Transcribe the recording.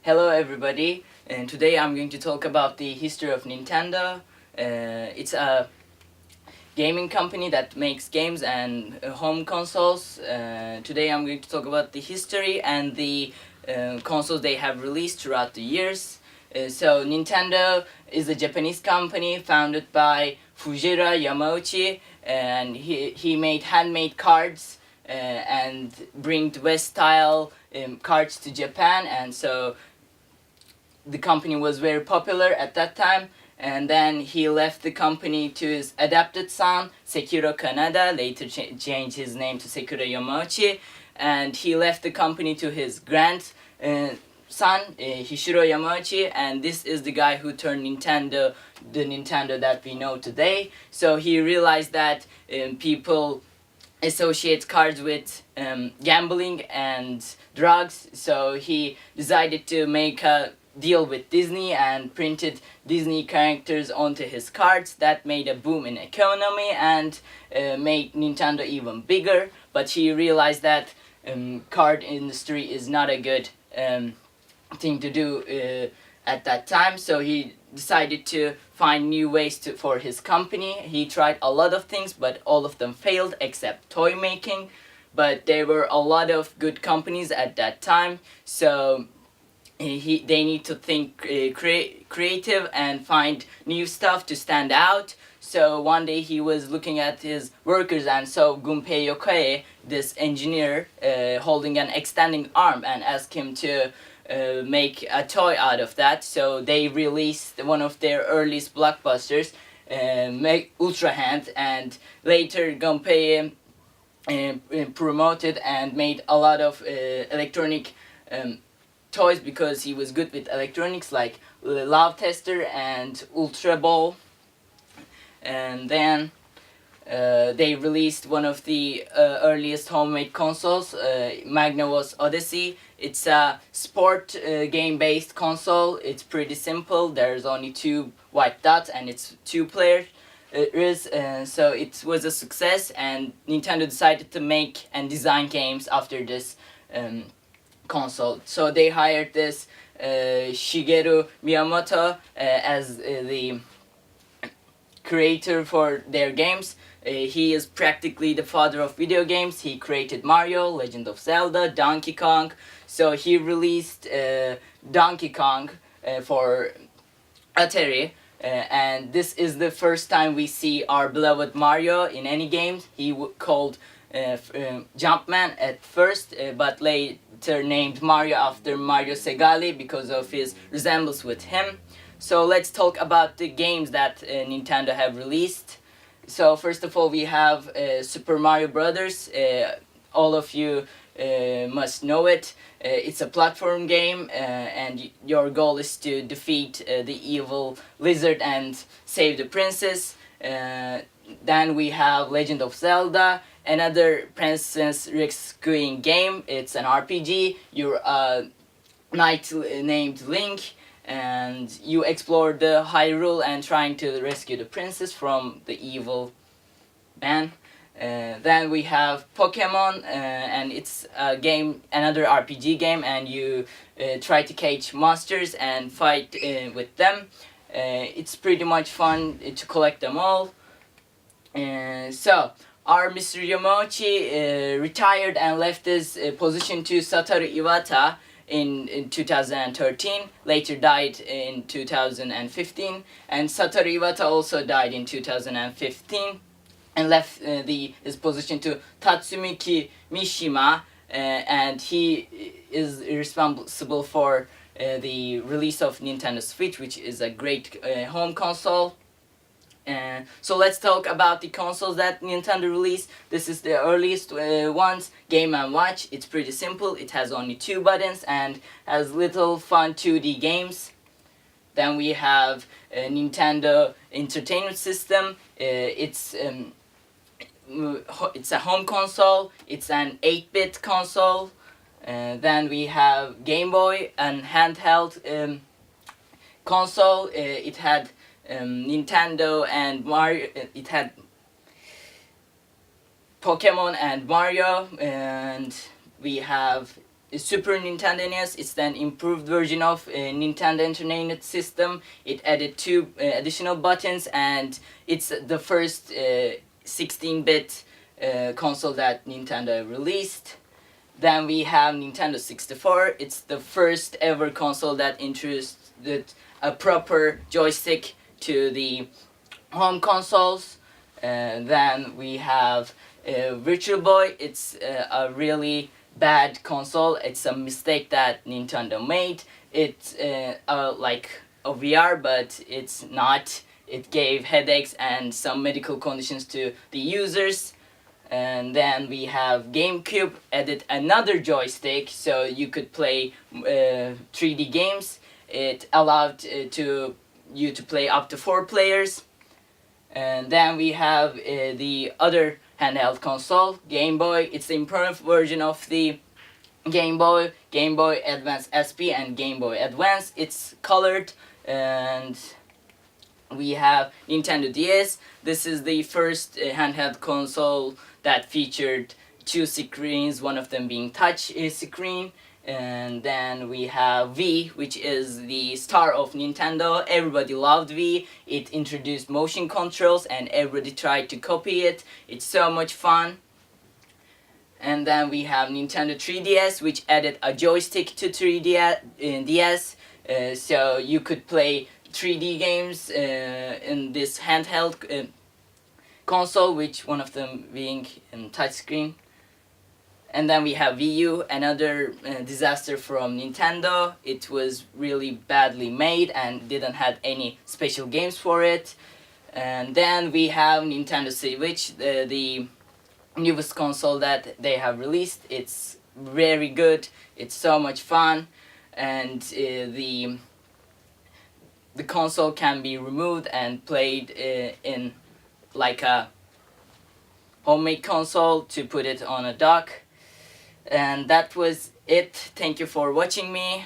Hello everybody, and today I'm going to talk about the history of Nintendo. It's a gaming company that makes games and home consoles. Today I'm going to talk about the history and the consoles they have released throughout the years. So Nintendo is a Japanese company founded by Fujira Yamauchi, and he made handmade cards and bring West style cards to Japan, and so the company was very popular at that time. And then he left the company to his adopted son Sekiro Kanada, later changed his name to Sekiro Yamauchi, and he left the company to his son Hishiro Yamauchi, and this is the guy who turned the Nintendo that we know today. So he realized that people associate cards with gambling and drugs, so he decided to make a deal with Disney and printed Disney characters onto his cards. That made a boom in economy and made Nintendo even bigger. But he realized that card industry is not a good thing to do at that time, so he decided to find new ways for his company. He tried a lot of things, but all of them failed except toy making. But there were a lot of good companies at that time, so they need to think creative and find new stuff to stand out. So one day he was looking at his workers and saw Gunpei Yokoi, this engineer, holding an extending arm, and asked him to make a toy out of that. So they released one of their earliest blockbusters, Ultra Hand, and later Gunpei promoted and made a lot of electronic toys because he was good with electronics, like Love Tester and Ultra Ball. And then they released one of the earliest homemade consoles, Magnavox Odyssey. It's a sport game based console. It's pretty simple. There's only 2 white dots and it's 2 players. So it was a success, and Nintendo decided to make and design games after this console. So they hired this Shigeru Miyamoto as the creator for their games. He is practically the father of video games. He created Mario, Legend of Zelda, Donkey Kong. So he released Donkey Kong for Atari. And this is the first time we see our beloved Mario in any game. He called Jumpman at first, but later named Mario after Mario Segali because of his resemblance with him. So let's talk about the games that Nintendo have released. So first of all, we have Super Mario Brothers. All of you must know it. It's a platform game, and your goal is to defeat the evil lizard and save the princess. Then we have Legend of Zelda, another princess rescuing game. It's an RPG. You're a knight named Link, and you explore the Hyrule and trying to rescue the princess from the evil man. Then we have Pokemon, and it's a game, another RPG game, and you try to catch monsters and fight with them. It's pretty much fun to collect them all. So our Mr. Yamauchi retired and left his position to Satoru Iwata in 2013, later died in 2015, and Satoru Iwata also died in 2015 and left his position to Tatsumiki Mishima, and he is responsible for the release of Nintendo Switch, which is a great home console. So let's talk about the consoles that Nintendo released. This is the earliest ones, Game & Watch. It's pretty simple. It has only 2 buttons and has little fun 2D games. Then we have Nintendo Entertainment System. It's a home console. It's an 8-bit console. Then we have Game Boy, an handheld console. It had Nintendo and Mario. It had Pokemon and Mario, and we have Super Nintendo NES. It's an improved version of Nintendo Entertainment System. It added 2 additional buttons, and it's the first 16-bit console that Nintendo released. Then we have Nintendo 64. It's the first ever console that introduced a proper joystick to the home consoles. Then we have Virtual Boy. It's a really bad console. It's a mistake that Nintendo made. It's like a VR, but it's not. It gave headaches and some medical conditions to the users. And then we have GameCube, added another joystick so you could play 3D games. It allowed you to play up to 4 players. And then we have the other handheld console, Game Boy. It's the improved version of the Game Boy Advance SP and Game Boy Advance. It's colored. And we have Nintendo DS. This is the first handheld console that featured 2 screens, one of them being touch screen. And then we have Wii, which is the star of Nintendo. Everybody loved Wii. It introduced motion controls and everybody tried to copy it. It's so much fun. And then we have Nintendo 3DS, which added a joystick to 3DS. So you could play 3D games in this handheld console, which one of them being in touchscreen. And then we have Wii U, another disaster from Nintendo. It was really badly made and didn't have any special games for it. And then we have Nintendo Switch, the newest console that they have released. It's very good. It's so much fun, and the console can be removed and played in like a homemade console to put it on a dock. And that was it. Thank you for watching me.